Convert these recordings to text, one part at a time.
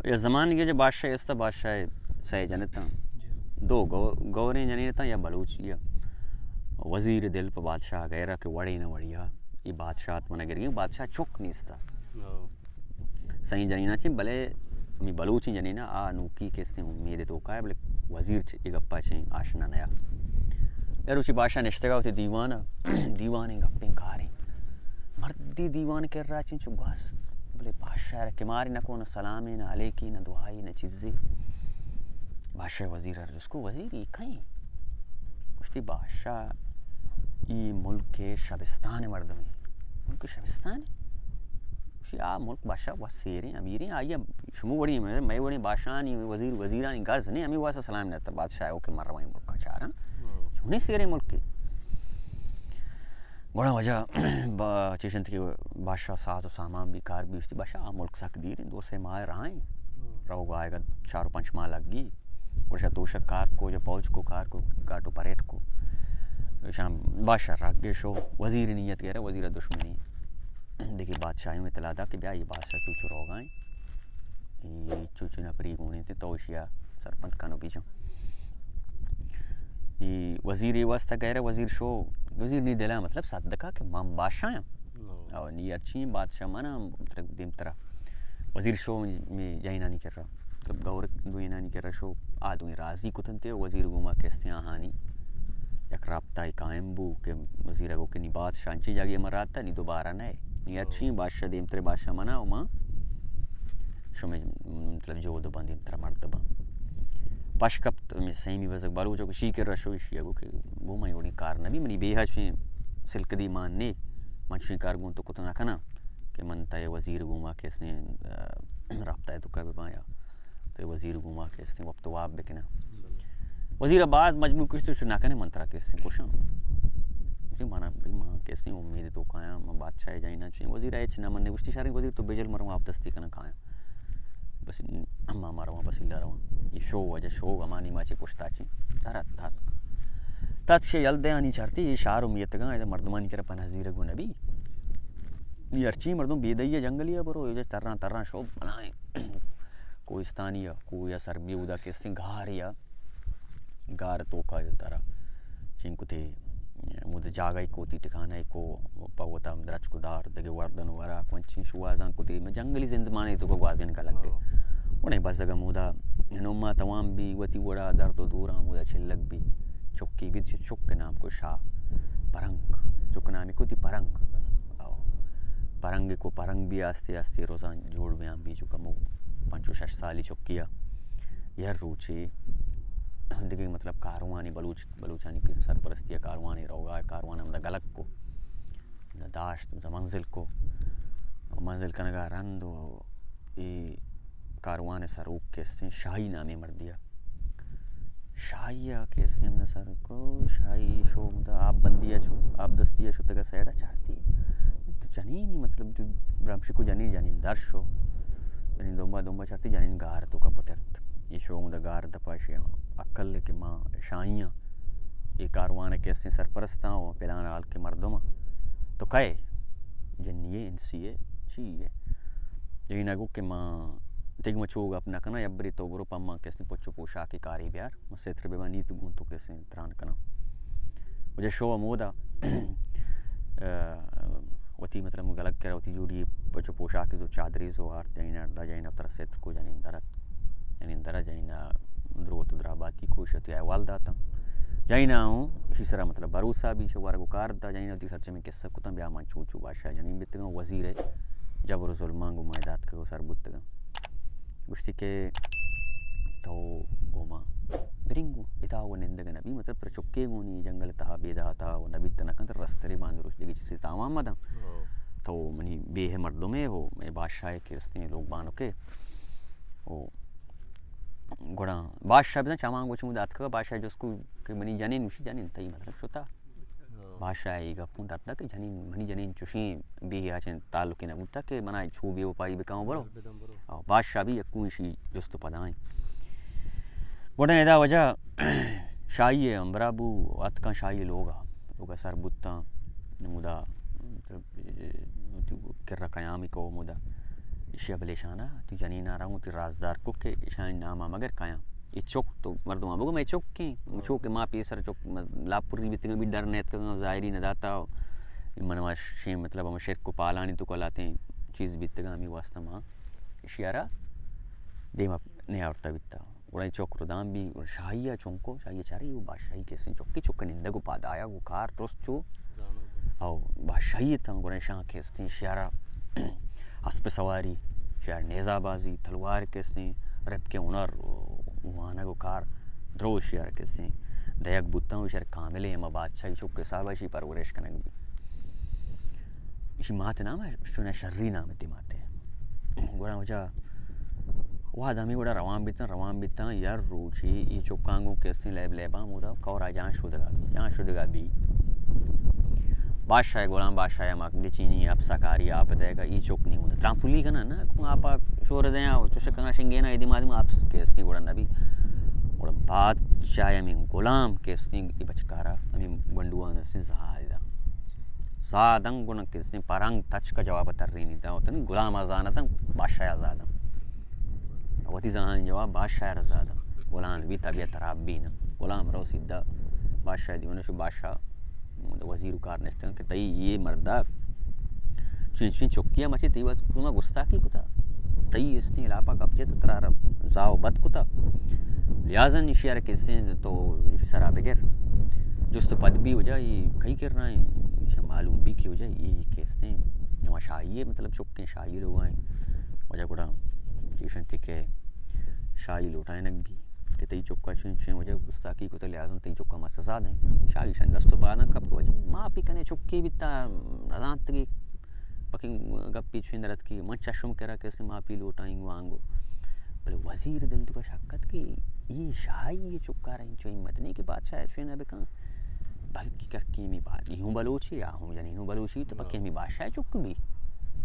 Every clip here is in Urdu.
یا زمان کے جو بادشاہ اس تا بادشاہ سہ جنتا دو گوریں جنیتا یا بلوچیا وزیر دل پہ بادشاہ غیرہ کہ وڑی نہ وڑیا یہ بادشاہ من گر گئی بادشاہ چک نیستا صحیح جنینا چاہیے بلے ہمیں بلوچی جنینا آ نوکی کس نے امید تو کا ہے بلے وزیر چھ گپا چاہیے آشنا نیا یار اسی بادشاہ نشتگا ہوتی دیوانے گپیں کاریں مردی دیوان کر رہا چاہیے چگواس بلے بادشاہ کہ ماری نہ کو نہ سلامی نہ علیکی نہ دعائی نہ چیزیں بادشاہ وزیر ہے اس کو وزیر یہ کہیں کشتی بادشاہ یہ ملک کے شبستان مردمی ملک شبستان ہے آ ملک بادشاہ وہ سیریں امیریں آئیے شمو بڑی میں بڑی بادشاہ نہیں وزیرانی غرض نہیں ہمیں واسا سلام نہیں تھا بادشاہ ہو کہ مر رہا ملک کا چاہ رہا چھونے سیریں ملک کی بڑا وجہ چیشنت کے بادشاہ ساز و سامان بھی کار بھی اس بادشاہ ملک سک دیر دو سے ماہ رہیں رہو گا آئے گا 4-5 ماہ لگ گئی ورشہ دوشک کار کو جو پوچ کو کار کو گاٹو پریٹ کو شام بادشاہ رکھ گئے شو وزیر نیت کہہ رہے وزیر دشمنی دیکھیے بادشاہیوں میں اطلاع دا کہ بیا یہ بادشاہ چوچو رو گائیں یہ چوچو نہ پری گونے تھے تو اشیا سرپنت کانو پیچھا یہ وزیر یہ واسطہ کہہ رہے وزیر شو وزیر نہیں دلا مطلب صدقہ کہ مام بادشاہ ہیں اور نہیں اچھی بادشاہ مانا مطلب دیم طرح وزیر شو میں جائنا نہیں کر رہا مطلب گور دوینا نہیں کر رہا شو آدمی راضی کتن تے وزیر گوما کہستے ہیں آہانی یک رابطہ قائم بو کہ وزیر اگو کہ نہیں بادشاہ انچی جاگی مراد تھا نہیں دوبارہ نئے نہیں اچھی بادشاہ دیم ترے بادشاہ منا او ماں شو میں مطلب جو دو بند دیم ترہ مرد با پاشکپ میں سیمی وزک بالو جو کشی کر رشو اشی اگو کہ گوما یوڑی کار نبی منی بیہا چویں سلک دی مان نے منشویں کار گون تو کتنا کنا کہ من تا وزیر گوما کہ اس نے رابطہ ہے تو کبھی بایا تو وزیر گوما کہ اس نے وقت واب بکنا وزیر آباد مجموع کچھ تو نہ کنے منترا کہ اس نے کوشاں اسی مانا بھی ماں کہ اس نے امید تو کھایا میں بادشاہ جائنا چاہیے وزیر ایچ نہ من نے گشتی شاریں وزیر تو بیجل مروں آپ دستی کنا کھایا بس اما ماروں بس اللہ رہوں یہ شو وجہ شو امانی ماچے کشتا چاہیے تارت تات شے یل دیانی چارتی یہ شعر امیت گا ایدہ مردمانی کرا پنہزیر گو نبی یہ ارچی مردم بیدئی جنگلی ہے برو یہ ترنا شو بنائیں کوئستانی کویا سربی اودا کسی گھاریا گار توکا تارا چنکو تے مود جاگائی کو تی ٹکانا کو پاوتا درچ کو دار دگے وردن ورا کنچین شوازان کو تی میں جنگلی زندمانے تو کو گوازین کا لگ گئے انہیں بس دگا مودا نوما توام بھی وتی وڑا درد و دورا مودا چھلک بھی چکی بھی چک نام کو شاہ پرنگ چک نامی کو تی پرنگ پرنگ کو پرنگ بھی آستے آستے روزان جوڑ بیاں بھی جو کمو 5-6 سالی چکیا یہ روچے دیکھیں مطلب کاروانی بلوچانی کی سرپرستی کاروانی روگا کاروان ہمدہ گلک کو داشت منزل کو منزل کنگا رند و یہ کاروان سروک کے اس نے شاہی نامی مردیا شاہی کے اس نے ہمدہ سر کو شاہی شو مدہ آپ بندیا چھو آپ دستیا چھو تگا سیڑا چاہتی تو جنینی مطلب برامشی کو جنین در شو جنین دومبا چاہتی جنین گار تو کا پترت یہ شو مدہ گار دپاشی اکل کہ ماں شاہیاں یہ کاروان کے اس نے سرپرستاں و پلان آل کے مردمہ تو کہے جنیے انسیے چیئے یہی نگو کہ ماں تیگ مچوگا اپنا کنا یبری تو برو پا ماں کس نے پچو پوشا کی کاری بیار مسیتر بے نیت گون تو کس نے تران کنا مجھے شو مودا وتی مطلب غلط کرا وتی جوڑی پچو پوشا کی جو چادری زو آرت جائنا اردہ جائنا اتر سیتر کو جانین درہ جائنا دروت دراباتی کوشتی ہے والداتا جائنا ہوں اسی طرح مطلب بروسا بھی چھو وارگو کارتا جائنا ہوتی سرچے میں کس سکتا بیا مان چوچو بادشاہ جنین بیتگا وزیر ہے جبر و ظلمان گو مائدات کے سر بودتگا گشتی کے تو گوما برنگو اتا وہ نندگا نبی مطلب تر چکے گونی جنگل تہا بیدہ تا وہ نبی تنکن تر رستری باندروش دیگی چیزی تاوام مدن تو منی بے مردوں میں ہو میں بادشاہ کے رسنے لوگ بانو کے گوڑا بادشاہ بھی چامان گوچ مودات کا بادشاہ جو اس کو کہ منی جنین وشی جنین تایی مطلب شتا بادشاہ ای گا پون دردا کہ جنین منی جنین چوشیں بھی آچیں تعلقی نبوتا کہ منای چھو بیو پائی بکاؤں برو بادشاہ بھی یکو اسی جست پدائیں گوڑا ادا وجہ شاہی ہے امبرابو اتکا شاہی لوگا سر بوتا نمودا کر قیامی کو مودا شیا بلیشانا تو جنین آ رہا ہوں تو رازدار کو کہ شاین نامہ مگر کایا یہ چوک تو مردوں بگو میں چوک کی چوک ماں پیسر چوک لاپوری بھی تنگ بھی ڈر نیت ظاہری نہ داتا منوا شیم مطلب ہم شرک کو پالانی تو کلاتے ہیں چیز بھی تگا ہمیں واسطہ ماں شیارہ دیما نہیں آورتا بیتا وڑائی چوک ردام بھی شاہیہ چونکو شاہیہ چاری وہ بادشاہی کیسے چوکی چوک نندہ کو پاد آیا وہ کار ترست چو او بادشاہی تھا گوڑے شاہ کیستے شیارہ اسپ سواری شیار نیزہ بازی تلوار کیستے رب کے ہنر وہانا کو کار درو شیار کیستے دیگ بوتا ہوں شیار کاملے اما بادشاہی چوک کے صاحبہ شی پرورش کنگ بھی اسی مات نام ہے شنہ شرری نام تی ماتے گوڑا وجہ وہاں ہمیں گوڑا روان بیتا یار روچی یہ چوکانگوں کیستے لیباں مودا کورا جان شدگا بھی بادشاہ غلام بادشاہ ماک چینی آپ ساکاری آپ دے گا یہ چوک نہیں ہوتا ترام پولی کا نا آپ شور دیں تو شکنا شنگینا ایدی مادم آپ کیستے گوڑا نبی گوڑا بادشاہ ہمیں غلام کیستے یہ بچکارا ہمیں گنڈوان سے زادن گونا کیستے پرنگ تچ کا جواب تر رہی نہیں تھا غلام آزانا تھا بادشاہ آزادا وتی زہان جواب بادشاہ رزادا غلام بھی طبیعت تراب بھی نا غلام رو سیدھا بادشاہ دیونے شو بادشاہ وزیر کار نشتے ہیں کہ تئی یہ مردہ چین چوکیا مچے تی بات کما گستاخی کتا تئی اس نے علاقہ قبضے تو ترا زاو بد کتا لہذا نشیار کیسے تو سرا بغیر جست پد بھی ہو جائے یہ کئی کر رہا ہے معلوم بھی کی ہو جائے یہ کیستے ہیں وہاں شاہی مطلب چکے شاہی لوگ آئیں وجہ گوڑا چیشن تھی کہ شاہی لوٹائیں نک بھی کہ تی چکا چین وجہ گستاخی کو تو لہٰذا تی چکا ما سزا دیں شاہی شن دستو بعدا کب وجہ ماں پی کنے چکی بیتا رضان تگی پکی گپی چین درد کی من چشم کرا کیسے ماں پی لوٹائیں گو آنگو بلے وزیر دل تو کا شکت کہ یہ شاہی یہ چکا رہی چو ہمت نہیں کہ بادشاہ چین ابے کہاں بلکہ کر کے ہمیں بات یوں بلوچی یا ہوں یعنی ہوں بلوچی تو پکی ہمیں بادشاہ چک بھی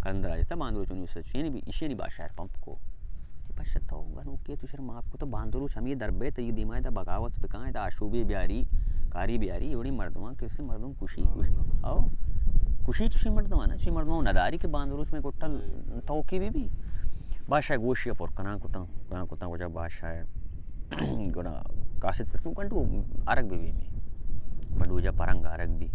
کندر آجتا باندرو چونی اس چین بھی اشیانی بادشاہ پمپ کو پشتا ہوگا نو کہ تو شرم آپ کو تو باندرو ہمیں دربے تی دیمائے تا بغاوت بکائیں تا آشوبی بیاری کاری بیاری یوڑی مردمان کیسے مردم کشی آو کشی چوشی مردمان چوشی مردمان نداری کے باندروچ میں گٹل توکی بھی بادشاہ گوشی پر کنان کتا وجہ بادشاہ گنا کاسد پر کنٹو عرق بھی میں بندو جا پرنگ عرق بھی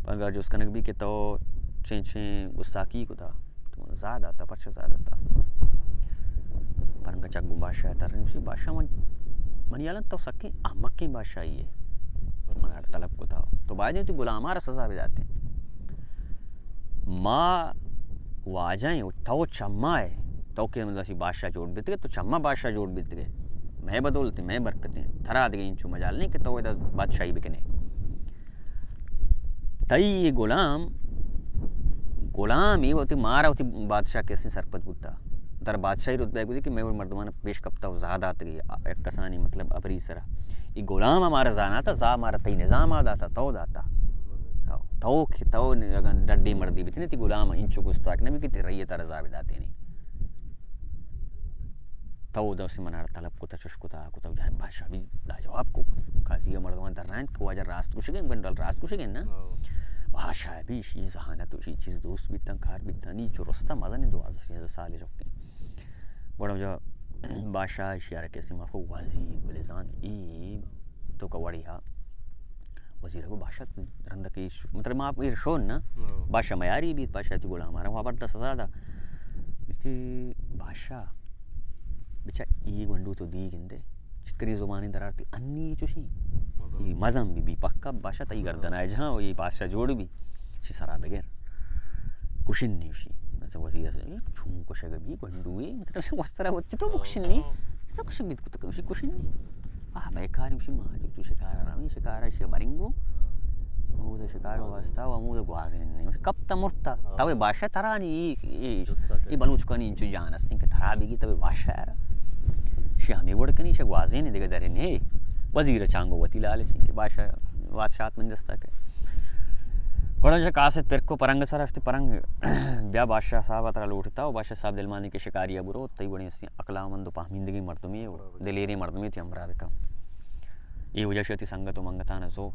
پرنگا جو اس کنک بھی کہ تو چین گستاخی کتا تو زیادہ تا پچھا زیادہ تا پرنگا چک بادشاہ ترنشی بادشاہ من یالن تو سکیں احمقیں بادشاہی ہے تو من ہر طلب کو تھا تو بعد تو غلامہ را سزا بھی جاتے ہیں ماں واجائیں تو چمہ ہے تو کہ مطلب بادشاہ جوڑ بیت گئے تو چمہ بادشاہ جوڑ بیت گئے میں بدولتے میں برکتیں تھرا دے گئی انچو مجال نہیں کہ تو ادھر بادشاہی بکنے تئی یہ غلام ہی ہوتی مارا ہوتی بادشاہ کیسے سرپت بودتا در بادشاہی رتبہ گوزی کہ میں مردمان پیش کبتا ہوں زیادہ آتا گئی ایک کسانی مطلب ابری سرا یہ غلام ہمارا زانا تھا زا ہمارا تی نظام آدھا تھا تو داتا تو ڈڈی مردی بھی تھی نہیں تھی غلام انچو گستاک نبی کتی ریتا رضا بھی داتے نہیں تو دا اسی منار طلب کو تا چش کو تا جہاں بادشاہ بھی لاجواب کو قاضی مردمان در رائن کو واجہ راست کو شگیں گنڈل راست کو شگیں نا بادشاہ بھی شی ذہانت شی چیز دوست بیتا کار بیتا نیچو رستا مزہ نہیں 2000 سال رکھیں گوڑا جو بادشاہ شیارہ کیسے مافو وزیر بلزان ای تو کوڑی ہا وزیر کو بادشاہ رندکی مطلب ماں یہ شون نا بادشاہ میاری بھی بادشاہ تو گوڑا ہمارا وہاں بردہ سزا دا بادشاہ بچہ ای گنڈو تو دی گندے چکری زبانی درارتی انی چوشی یہ مزم بھی پکا بادشاہ تایی گردن آئے جہاں یہ بادشاہ جوڑ بھی شی سرا بغیر کشن نہیں شی مثلا وزیر سے چھون کو شگا بھی گنڈوئے مطلب اس طرح ہوتی تو کشن نہیں اس طرح کشن بیت کو تو کشن نہیں بیکاری شی ماں جو شکارہ رہا شکارہ شی برنگو مود شکارہ واسطہ و مود گوازن نہیں کب تا مرتا تاوے بادشاہ ترانی یہ بلوچ کنی انچو جانستی کہ ترا بھی گی تاوے بادشاہ رہا شی ہمیں وڑ کنی شی گوازن نہیں دیگا درنے وزیر چانگو وتی لالچ کہ بادشاہت من دستا کہ گوڑا جو کاسد پر کو پرنگ سر افتی پرنگ بیا بادشاہ صاحب اترا لوٹتا و بادشاہ صاحب دلمانی کے شکاریہ برو تی بڑی اسی اقلا مند و پاہمیندگی مردمی دلیری مردمی تھی امرا بکا ای وجہ شتی سنگت و منگتان زو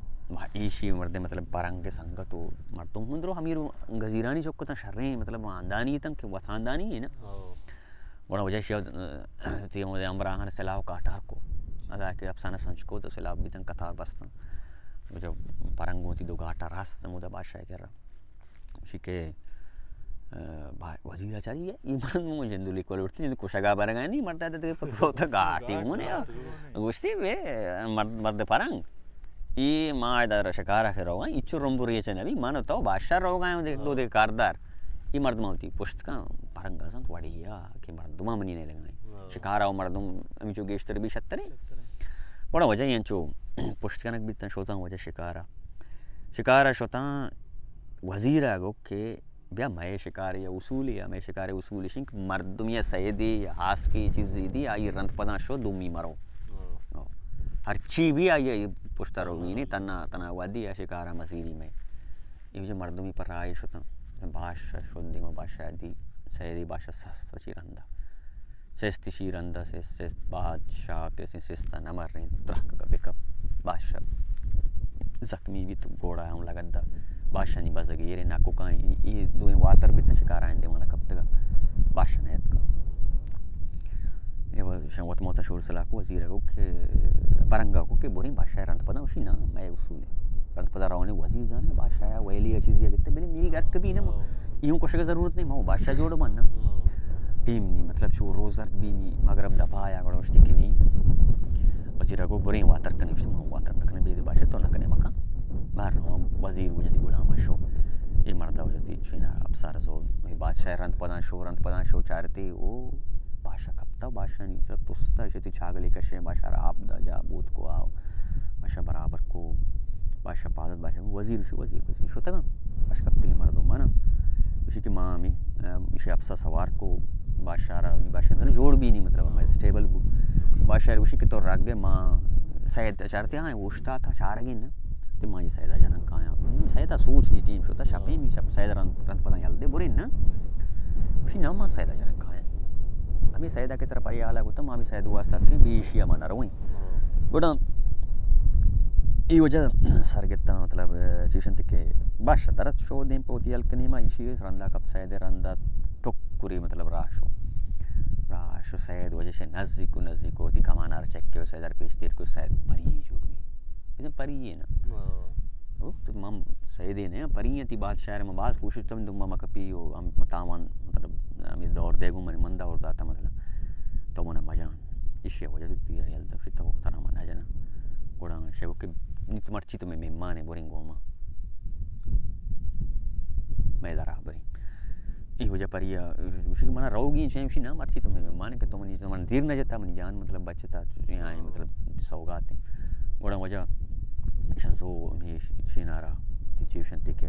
ایشی مرد مطلب پرنگ سنگت و مردم ہندرو ہمیرو گزیرانی چوکتا شریں مطلب آندانی تن کہ وطاندانی ہے نا بڑا وجہ شیو تی مودے امبراہن سلاو کاٹار کو ادا کہ افسانہ سنچ کو تو سلاو بھی تن کتار بستن وجہ پرنگوں تی دو گاٹا راست مودا بادشاہ کر رہا اسی کے وزیر چاہیے ایمان مو جندولی کول اٹھتے جند کوشگا برگا نہیں مرتا تے پتہ گاٹی مونے گوشتی وے مرد پرنگ ای ما دار شکارا کرو ایچو رمبوری چنبی مانو تو بادشاہ رو گئے دیکھ دو دے کاردار ای مرد موتی پشت کا پرنگا سن وڑیا کہ مردما منی نہیں لگائیں شکارا مردم امی چو گیشتر بھی شترے بڑا وجہ یہ چو پشت کنک بھی تن شوتا وجہ شکارا شوتا وزیرہ گو کہ بیا میں شکار یا اصول یا میں شکار اصول شنک مردم یا سیدی یا ہاس کی چیز دی آئی رند پدا شو دومی مرو ہر چی بھی آئی پشتا رو گی نہیں تنا وادی یا شکارہ مزیری میں یہ جو مردمی پر رائے شتا باشا شدی ما باشا دی سیدی باشا سست شیرندہ سست شیرندہ سست بادشاہ کیسے سستا نمر رہیں درخت کا بکپ بادشاہ زخمی بھی تو گوڑا ہم لگت دا بادشاہ نہیں بزگی یہ ناکو کائیں یہ دوئیں واتر بھی تا شکار آئیں دے مانا کب تگا بادشاہ نیت کا یہ وقت موتا شور صلاح کو وزیر کو کہ پرنگا کو کہ بوریں بادشاہ رند پدا اسی نا میں اصول ہے رند پدا رہونے وزیر جانے بادشاہ ویلی چیزی اگتے بلے میری گھر کبھی نا یوں کچھ کا ضرورت نہیں ماں بادشاہ جوڑ ماننا ٹیم نہیں مطلب چو روزر بھی نہیں مغرب دبا یا گڑا وشتی کی نہیں وزیر کو بوریں واتر کنے وشتی ماں واتر نکنے بیدے بادشاہ تو نکنے مکان باہر رہا وزیر ہو جاتی غلام شو یہ مردہ ہو جاتی چوینا اب سارا زور بادشاہ رند پدان شو چارتی او بادشاہ کبتا بادشاہ نہیں طرف تستا شتی چھاگلی کشے بادشاہ راب دا جا بود کو آو بادشاہ برابر کو بادشاہ پادت بادشاہ وزیر شو تگا بادشاہ کبتے گی مردوں مانا اسی کی ماں میں اسی افسا سوار کو بادشاہ رہا بادشاہ جوڑ بھی نہیں مطلب میں سٹیبل بو بادشاہ اسی کی طور رکھ گئے ماں سید چارتے ہاں وشتا تھا چار گئے نا تو ماں یہ سیدہ جنن کھایا سیدہ سوچ نہیں ٹیم شوتا شپیں نہیں شپ سیدہ رند پتہ یل دے بورے نا اسی نا ماں سیدہ جنن کھایا ہمیں سیدہ کی طرف پری آلہ ہوتا ماں بھی سید ہوا ساتھ کے بیشیا مانا روئیں گوڑا ای وجہ سرگتا مطلب چیشن تکے بادشاہ درد شو دیں پوتی الکنی ماں اسی رندہ کب سید رندہ ٹکری مطلب راشو سید وجہ سے نزدیکو تی کمانا را چک کے سیدہ پیش دیر کو سید پری جوڑ بھی لیکن پری ہے نا تو مم سیدے نے پری تی بادشاہ میں باز پوچھو تم دم مکپی او متاوان مطلب ہمیں دور دے گو من مندہ اور داتا مطلب تو منا مجان اشیا وجہ تی یل دفی تو ترا منا جنا گوڑا شیو کہ نیت مرچی تو میں مہمان بورنگ گوما میں درا بری ای وجہ پری اسی منا روگی چھ اسی نا مرچی تو میں مہمان کہ تو منی تو من دیر نہ جتا منی جان مطلب بچتا یہاں مطلب سوگات گوڑا وجہ شنسو میں شینارا تیچیوشن تکے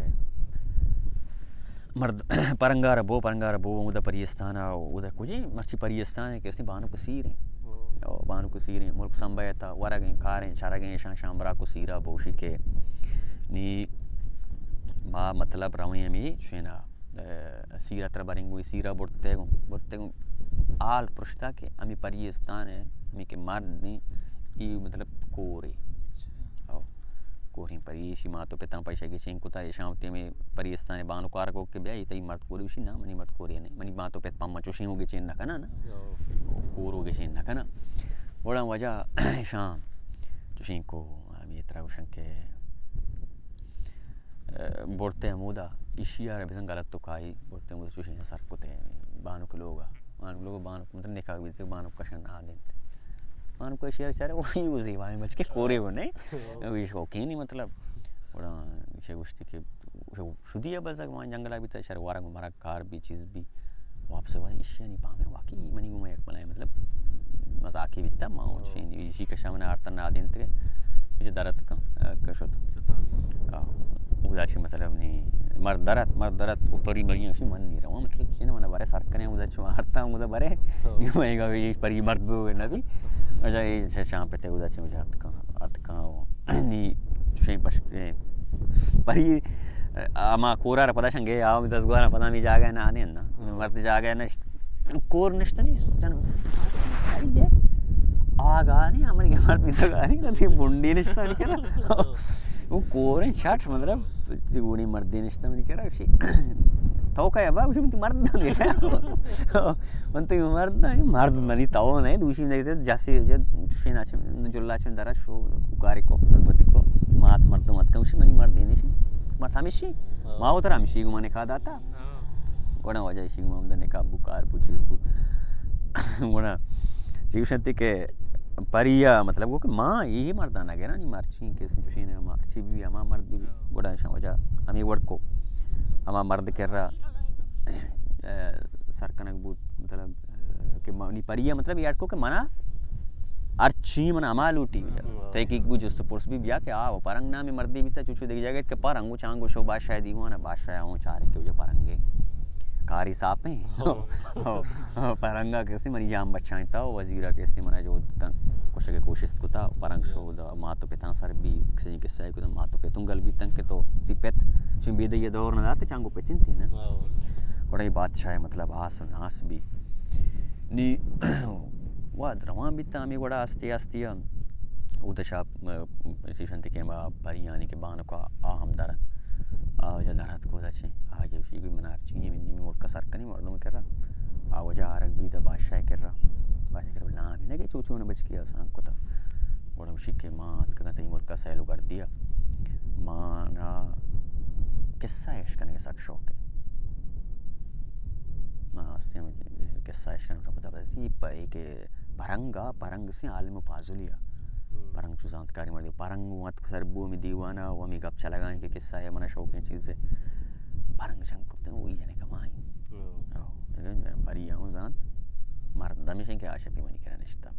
مرد پرنگارا بو اودا پریستانا اودا کجی مرچی پریستان ہے کہ اس نے بانو کو سیر ہیں بانو کو سیر ہیں ملک سنبھایا تھا ورگیں کاریں شارگیں شامبرا کو سیرا بوشی کے نی ما مطلب رویں میں شینا سیرا تر برنگوی سیرا بڑتے گوں آل پرشتا کے امی پریستان ہے امی کے مرد نے ای مطلب کورے کوریں پریشی ماں تو پتہ پیشہ کی چین کتا شامتے میں پریستان بانو کار کو کہ بیائی تی مرد کوری وشی نا منی مرد کوری نہیں منی ماں تو پت پاما چوشیں ہوگی چین نکنا نا کور ہوگی چین نکنا بڑا وجہ شام چوشیں کو ہمیں اترا وشن کے بورتے مودا اشیا رہ بزن غلط تو کھائی بورتے مودا چوشیں سر کتے بانو کے لوگا بانو مطلب نکاح بھی تے بانو کشن نہ دینتے مانو کوئی شیر چارے وہی وزی وائیں بچ کے کورے ہو نہیں وہی شوقین نہیں مطلب بڑا شے گوشتی کہ شدی ہے بس وہاں جنگلہ بھی تا شر وارا مرا کار بھی چیز بھی واپس وہاں اشیا نہیں پامے واقعی منی گو میں ایک بلائے مطلب مزاقی بھی تا ماں شین اسی کا شامنے آرتن نہ دین تے مجھے درد کا کشو تو اودا چھ مطلب نہیں مرد درد اوپری بریاں شی من نہیں رہا مطلب چھ نہ بارے سر کنے اودا چھ ہرتا اودا بارے یہ میں گا یہ پری مرد بو نہ بھی اجا یہ شام پہ تے اودا چھ مجھے ات کا نی شے پش پری اما کورا پتہ شنگے آو 10 گوارا پتہ می جا گئے نہ آنے نا مرد جا گئے نہ کور نشتا نہیں جن آگا گانی ہماری کے مرد بھی گانی تی بنڈی نشتا نہیں کرا وہ کوریں چھٹ مطلب گوڑی مردی نشتا نہیں کرا اسی تو کہ ابا اسی میں مرد نہ گیا من تو مرد نہیں مرد منی تو نہیں دوسری نہیں جیسے دوسری ناچ جلا چ درا شو کاری کو دربتی کو مات مرد مت کا اسی منی مرد نہیں مت ہمیشی ما اتر ہمیشی کو منے کھا داتا گوڑا وجہ اسی کو ہم نے کا بکار پوچھیز بو گوڑا چیوشنتی کے پریا مطلب وہ کہ ماں یہی مردانہ گیا نا نہیں مارچی کے دوسری نے مارچی بھی ہما مرد بھی گوڑا شاہ وجہ ہمیں وڑ کو ہما مرد کر رہا سرکنک بود مطلب کہ نی پریا مطلب یہ کو کہ منا ارچی منا ہما لوٹی تحقیق بھی جست پرس بھی بیا کہ آو پرنگ نامی مردی بھی تا چوچو دیکھ جائے گا کہ پرنگو چانگو شو بادشاہ دیوانا بادشاہ ہوں چارے کہ وجہ پرنگے کاری ساپیں پرنگا کیسے منی جام بچائیں تا وزیرہ کیسے منا جو کچھ کے کوشش کو تا پرنگ شو دا ماتو پیتاں سر بھی کسی قصہ ہے کہ ماتو پیتوں گل بھی تنگ کہ تو تی پیت چون بیدے یہ دور نہ داتے چانگو پیتیں تھی نا کڑائی بادشاہ مطلب آس و ناس بھی نی واد روان بھی تا ہمیں گوڑا آستی آستی او دشاپ سیشنتی کے پریانی کے بانو کا آہم درد آوجہ درد کو دا چھیں آگے اسی کوئی منار چینی میں ملکہ سرکنی مردوں میں کر رہا آوجہ آرک بھی دا بادشاہ کر رہا بادشاہ کر رہا نامی نگے چوچو نے بچ کیا سانک کو تا گوڑا اسی کے مات کہتا ہی ملکہ سیلو کر دیا مانا قصہ عشق نے سک شوق ہے ماں قصہ عشق نے پتہ بسی پائی کہ پرنگ سے عالم فاضلیہ پرنگ چو زانتکاری مردی پرنگ وات سربو میں دیوانا وہ ہمیں گپ چلا گائیں کہ قصہ ہے منا شوق ہیں چیز ہے پرنگ چنگ کبتے ہیں وہی جنے کمائیں پری آؤں زانت مرد دمیشن کے آشا پی منی کرا نشتا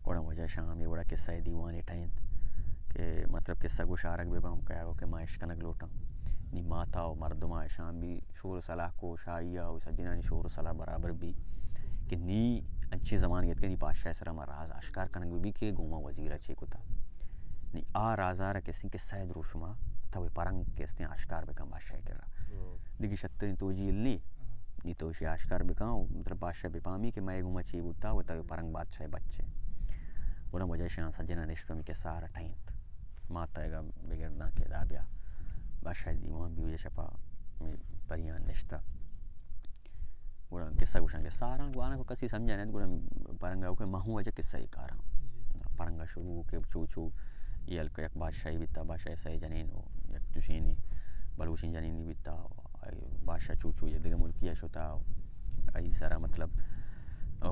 گوڑا وجہ شام یہ بڑا قصہ دیوانے ٹائنت کہ مطلب قصہ کو شارک بے بام کہا گو کہ ماں عشقنک لوٹا نی ماتا و مردمہ شام بھی شور صلاح کو شائیہ و سجنانی شور صلاح برابر بھی کہ نی اچھی زمان گیت کہ نی پاشاہ سرم راز آشکار کنگ بھی کہ گوما وزیرہ چھے کتا نی آ رازارہ کسی قصہ دروشما تاوی پرنگ کسی آشکار بکن بادشاہ کر رہا دیکھی شترین توجیل نی توشی آشکار بکن مطلب بادشاہ بپامی کہ میں گوما چی بوتا و تاوی پرنگ بادشاہ بچے گوڑا وجہ شان سجنہ نشتوں میں قصہ آرہ ٹائنت ماتا ہے گا بگردان کے دابیا بادشاہ دیوان بھی وجہ شپا پریان نشتا گوڑا قصہ گوشان کے سارا گوانا کو کسی سمجھا نہیں گوڑا پرنگا ہو کہ مہوں وجہ قصہ ہی کارا پرنگا شروع کے چو یہ الکا یک بادشاہی بیتا بادشاہ سہی جنین ہو یک چوشینی بلوشین جنینی بیتا بادشاہ چو یہ دیگا ملکیہ شتا ای سارا مطلب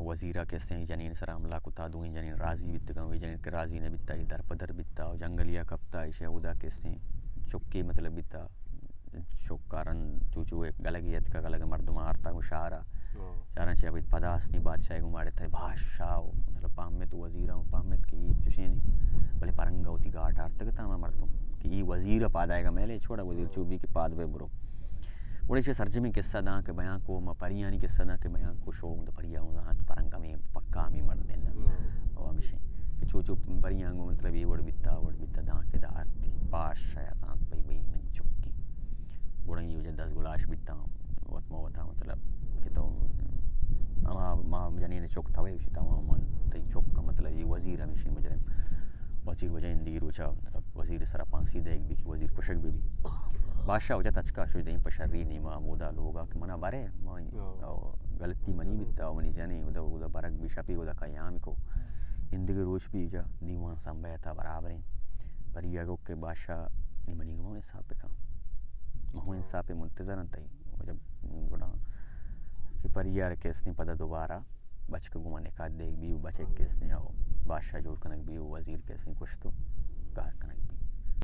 وزیرہ کیسے ہیں جنین سر عملہ کتا دوئیں جنین راضی بیتا گا جنین کے راضی نے بیتا در پدر بیتا جنگلیہ کپتا ایشہ اودا کیسے ہیں چکی مطلب بیتا چوکارن چوچو ایک گلگیت کا گلگ مردم آرتا گو شارا شارن چاہا بیت پداسنی بادشاہ گو مارے تھے بادشاہ مطلب پاہمت وزیرہ پاہمت کی چوشینی بلے پرنگا ہوتی گاٹ آرتا گتا ہمیں مردم کہ یہ وزیرہ پادائے گا میلے چھوڑا وزیر چوبی کے پاد بے برو گوڑے چھے سرجمی قصہ داں کے بیان کو پریانی قصہ داں کے بیان کو شوق دا پریا ہوں داں پرنگا میں پکا ہمیں مرد دینا وہ ہمیشہ کہ چوچو پریان کو مطلب یہ وڑ بیتا داں کے دا آرتی بادشاہ داں بئی من چکی گوڑا یہ وجہ 10 گلاش بیتا وطمہ وطا مطلب کہ تو اما جنین چوک تھا ویشی تمام تی چوک کا مطلب یہ وزیر ہمیشہ مجرم وزیر وجہ اندی روچا مطلب وزیر سرا پانسی دیکھ بھی کہ وزیر کشک بھی بادشاہ وجہ تچکا شوی دیں پشری نیما مودا لوگا کہ منا بارے غلطی منی بیتا منی جانے اودا برک بھی شپی اودا قیام کو اندگی روچ بھی جا دیوان سنبھایا تھا برابریں پر یہ گو کہ بادشاہ نی منی گو انصاف پہ کام مہو انصاف پہ منتظر انتائی جب گوڑا کہ پر یہ کیسنی پدا دوبارہ بچ کے گمان نکات دیکھ بھی بچے کیسنی آو بادشاہ جوڑ کنک بھی وزیر کیسنی کچھ تو